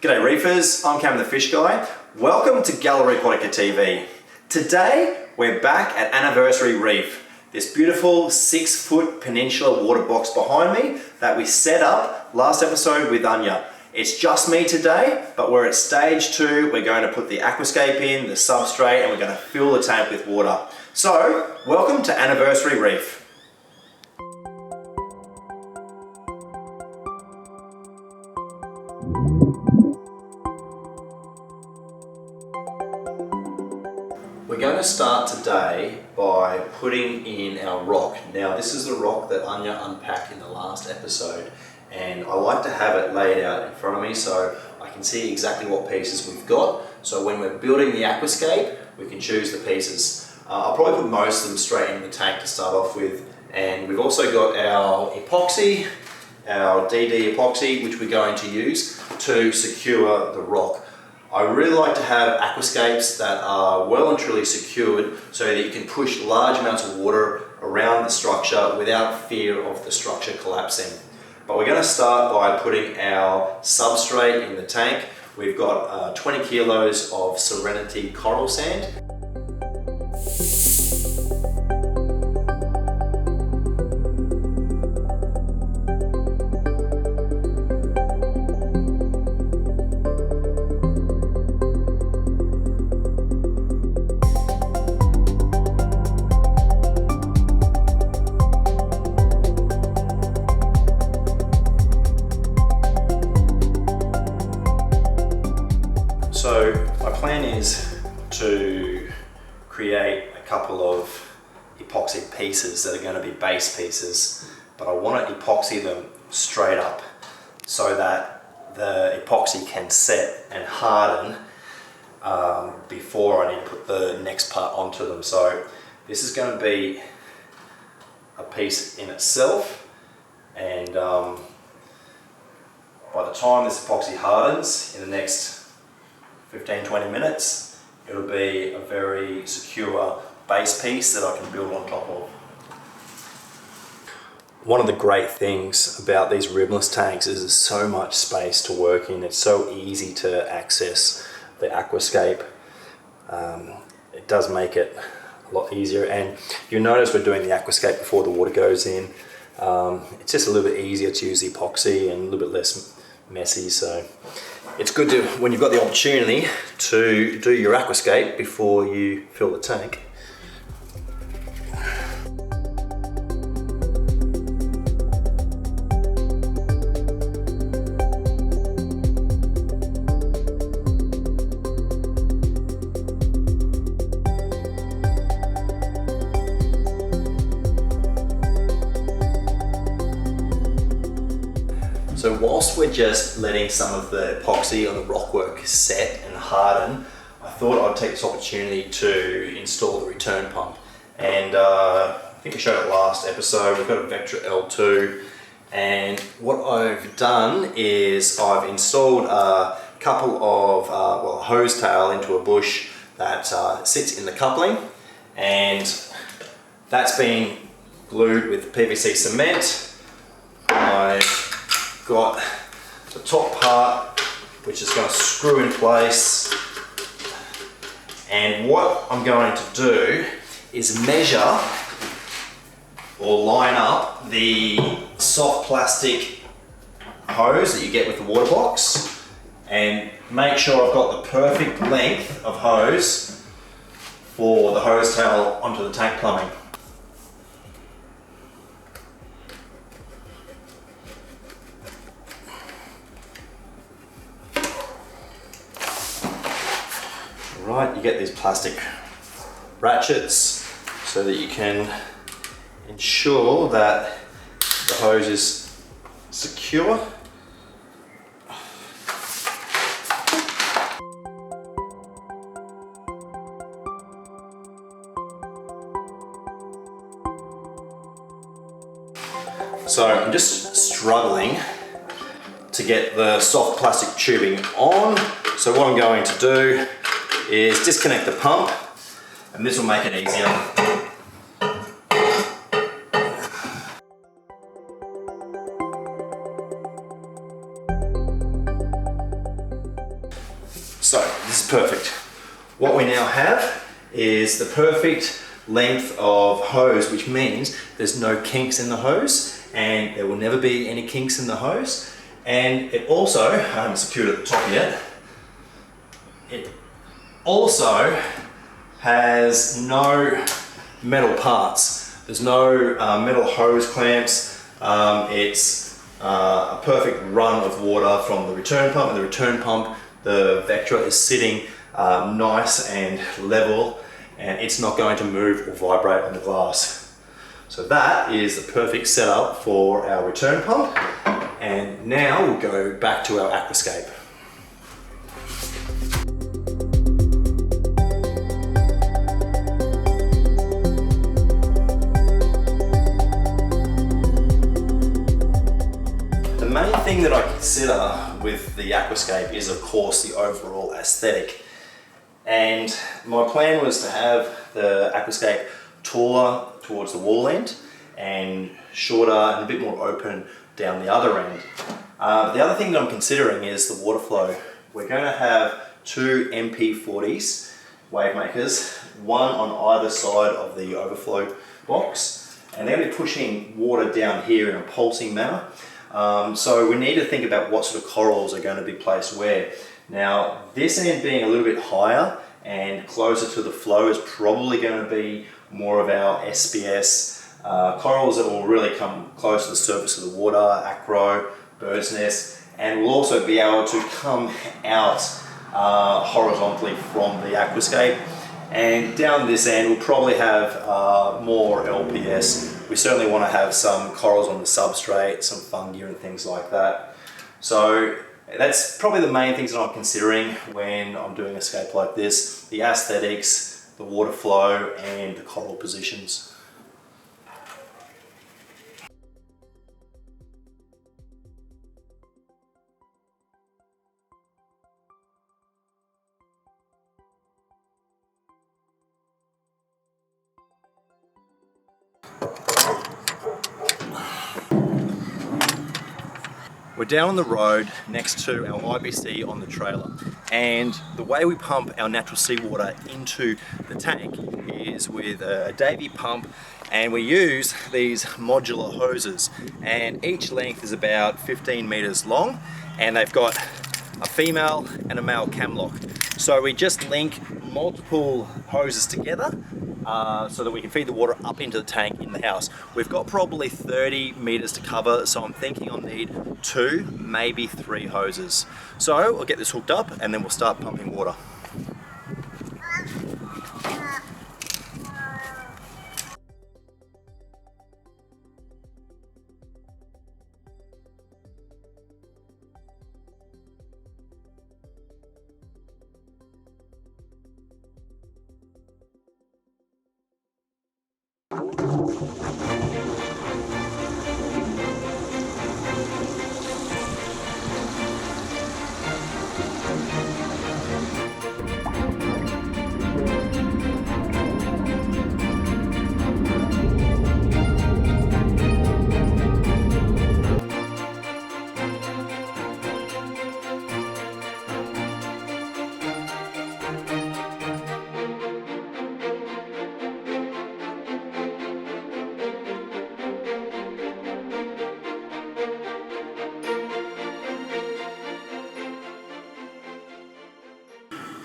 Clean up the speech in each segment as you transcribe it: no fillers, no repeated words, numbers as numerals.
G'day Reefers, I'm Cam the Fish Guy. Welcome to Gallery Aquatica TV. Today we're back at Anniversary Reef, this beautiful 6-foot Peninsula water box behind me that we set up last episode with Anya. It's just me today, but we're at stage 2. We're going to put the Aquascape in, the substrate, and we're going to fill the tank with water. So, welcome to Anniversary Reef. We're going to start today by putting in our rock. Now this is the rock that Anya unpacked in the last episode, and I like to have it laid out in front of me so I can see exactly what pieces we've got. So when we're building the Aquascape, we can choose the pieces. I'll probably put most of them straight in the tank to start off with, and we've also got our epoxy, our DD epoxy, which we're going to use to secure the rock. I really like to have aquascapes that are well and truly secured so that you can push large amounts of water around the structure without fear of the structure collapsing. But we're going to start by putting our substrate in the tank. We've got 20 kilos of Serenity coral sand. So my plan is to create a couple of epoxy pieces that are going to be base pieces, but I want to epoxy them straight up so that the epoxy can set and harden before I need to put the next part onto them. So this is going to be a piece in itself, and by the time this epoxy hardens in the next 15-20 minutes, it'll be a very secure base piece that I can build on top of. One of the great things about these ribless tanks is there's so much space to work in. It's so easy to access the Aquascape. It does make it a lot easier, and you'll notice we're doing the Aquascape before the water goes in. It's just a little bit easier to use the epoxy and a little bit less messy, so it's good to, when you've got the opportunity to do your Aquascape before you fill the tank. So whilst we're just letting some of the epoxy on the rockwork set and harden, I thought I'd take this opportunity to install the return pump. And I think I showed it last episode. We've got a Vectra L2, and what I've done is I've installed a couple of a hose tail into a bush that sits in the coupling, and that's been glued with PVC cement. I've got the top part which is going to screw in place, and what I'm going to do is measure or line up the soft plastic hose that you get with the Waterbox and make sure I've got the perfect length of hose for the hose tail onto the tank plumbing. Right, you get these plastic ratchets so that you can ensure that the hose is secure. So I'm just struggling to get the soft plastic tubing on. So what I'm going to do is disconnect the pump, and this will make it easier. So this is perfect. What we now have is the perfect length of hose, which means there's no kinks in the hose, and there will never be any kinks in the hose. And it also, I haven't secured it at the top yet, it also has no metal parts. There's no metal hose clamps. It's a perfect run of water from the return pump. And the return pump, the Vectra is sitting nice and level, and it's not going to move or vibrate on the glass. So that is the perfect setup for our return pump. And now we'll go back to our Aquascape. The main thing that I consider with the Aquascape is, of course, the overall aesthetic. And my plan was to have the Aquascape taller towards the wall end and shorter and a bit more open down the other end. But the other thing that I'm considering is the water flow. We're going to have two MP40s, wave makers, one on either side of the overflow box, and they're going to be pushing water down here in a pulsing manner. So we need to think about what sort of corals are going to be placed where. Now, this end being a little bit higher and closer to the flow is probably going to be more of our SBS corals that will really come close to the surface of the water, acro, bird's nest, and will also be able to come out horizontally from the Aquascape. And down this end we'll probably have more LPS. We certainly want to have some corals on the substrate, some fungi and things like that. So that's probably the main things that I'm considering when I'm doing a scape like this: the aesthetics, the water flow, and the coral positions. We're down on the road next to our IBC on the trailer, and the way we pump our natural seawater into the tank is with a Davy pump, and we use these modular hoses, and each length is about 15 meters long, and they've got a female and a male cam lock. So we just link multiple hoses together so that we can feed the water up into the tank in the house. We've got probably 30 meters to cover, so I'm thinking I'll need 2, maybe 3 hoses. So I'll get this hooked up and then we'll start pumping water.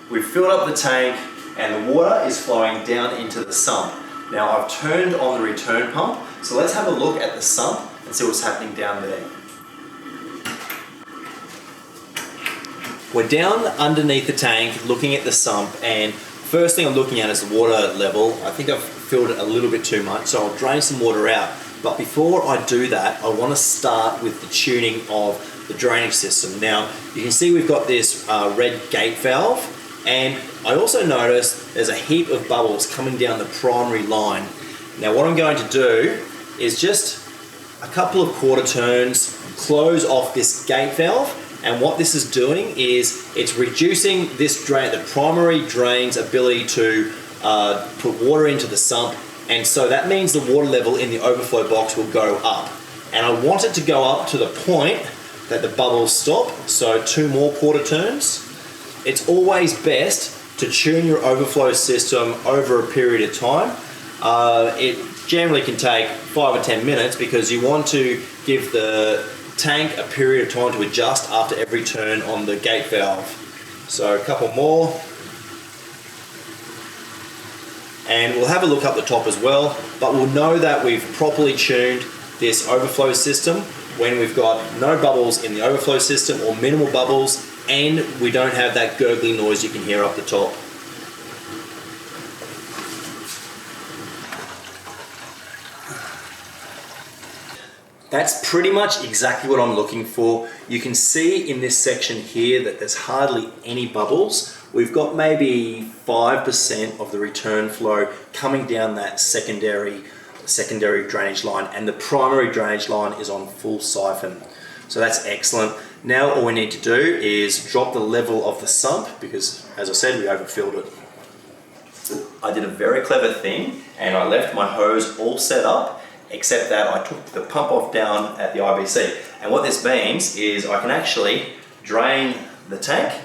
We've filled up the tank and the water is flowing down into the sump. Now I've turned on the return pump, so let's have a look at the sump and see what's happening down there. We're down underneath the tank looking at the sump, and first thing I'm looking at is the water level. I think I've filled it a little bit too much, so I'll drain some water out. But before I do that, I want to start with the tuning of the drainage system. Now you can see we've got this red gate valve, and I also noticed there's a heap of bubbles coming down the primary line. Now what I'm going to do is just a couple of quarter turns, close off this gate valve, and what this is doing is it's reducing this drain, the primary drain's ability to put water into the sump, and so that means the water level in the overflow box will go up. And I want it to go up to the point that the bubbles stop, so 2 more quarter turns. it's always best to tune your overflow system over a period of time. It generally can take 5 or 10 minutes because you want to give the tank a period of time to adjust after every turn on the gate valve. So a couple more. And we'll have a look up the top as well, but we'll know that we've properly tuned this overflow system when we've got no bubbles in the overflow system or minimal bubbles, and we don't have that gurgling noise you can hear up the top. That's pretty much exactly what I'm looking for. You can see in this section here that there's hardly any bubbles. We've got maybe 5% of the return flow coming down that secondary drainage line, and the primary drainage line is on full siphon. So that's excellent. Now all we need to do is drop the level of the sump because, as I said, we overfilled it. I did a very clever thing and I left my hose all set up, except that I took the pump off down at the IBC. And what this means is I can actually drain the tank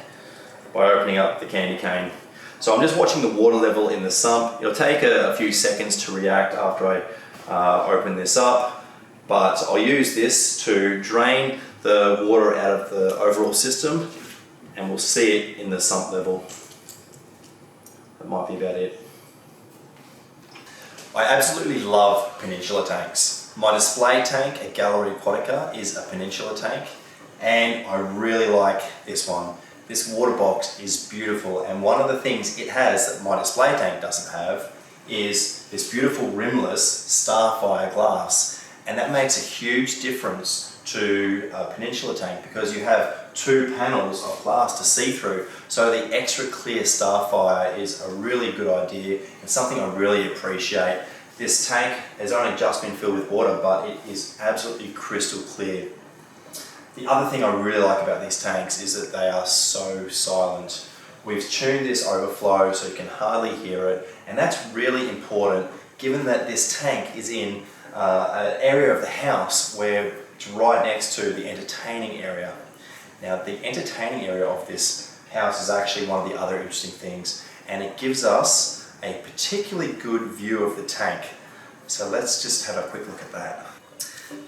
by opening up the candy cane. So I'm just watching the water level in the sump. It'll take a few seconds to react after I open this up, but I'll use this to drain the water out of the overall system, and we'll see it in the sump level. That might be about it. I absolutely love Peninsula tanks. My display tank at Gallery Aquatica is a Peninsula tank, and I really like this one. This Waterbox is beautiful, and one of the things it has that my display tank doesn't have is this beautiful rimless Starfire glass, and that makes a huge difference to a Peninsula tank because you have 2 panels of glass to see through. So the extra clear Starfire is a really good idea and something I really appreciate. This tank has only just been filled with water, but it is absolutely crystal clear. The other thing I really like about these tanks is that they are so silent. We've tuned this overflow so you can hardly hear it, and that's really important given that this tank is in an area of the house where it's right next to the entertaining area. Now, the entertaining area of this house is actually one of the other interesting things, and it gives us a particularly good view of the tank. So let's just have a quick look at that.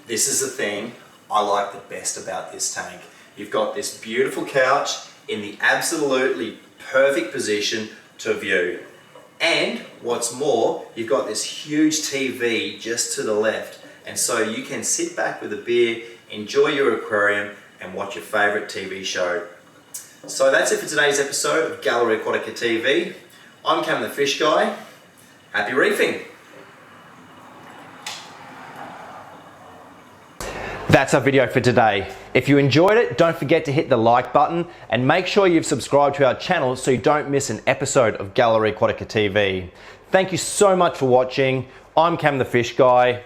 This is the thing I like the best about this tank. You've got this beautiful couch in the absolutely perfect position to view. And what's more, you've got this huge TV just to the left. And so you can sit back with a beer, enjoy your aquarium, and watch your favorite TV show. So that's it for today's episode of Gallery Aquatica TV. I'm Cam the Fish Guy. Happy reefing! That's our video for today. If you enjoyed it, don't forget to hit the like button and make sure you've subscribed to our channel so you don't miss an episode of Gallery Aquatica TV. Thank you so much for watching. I'm Cam the Fish Guy.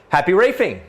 Happy reefing!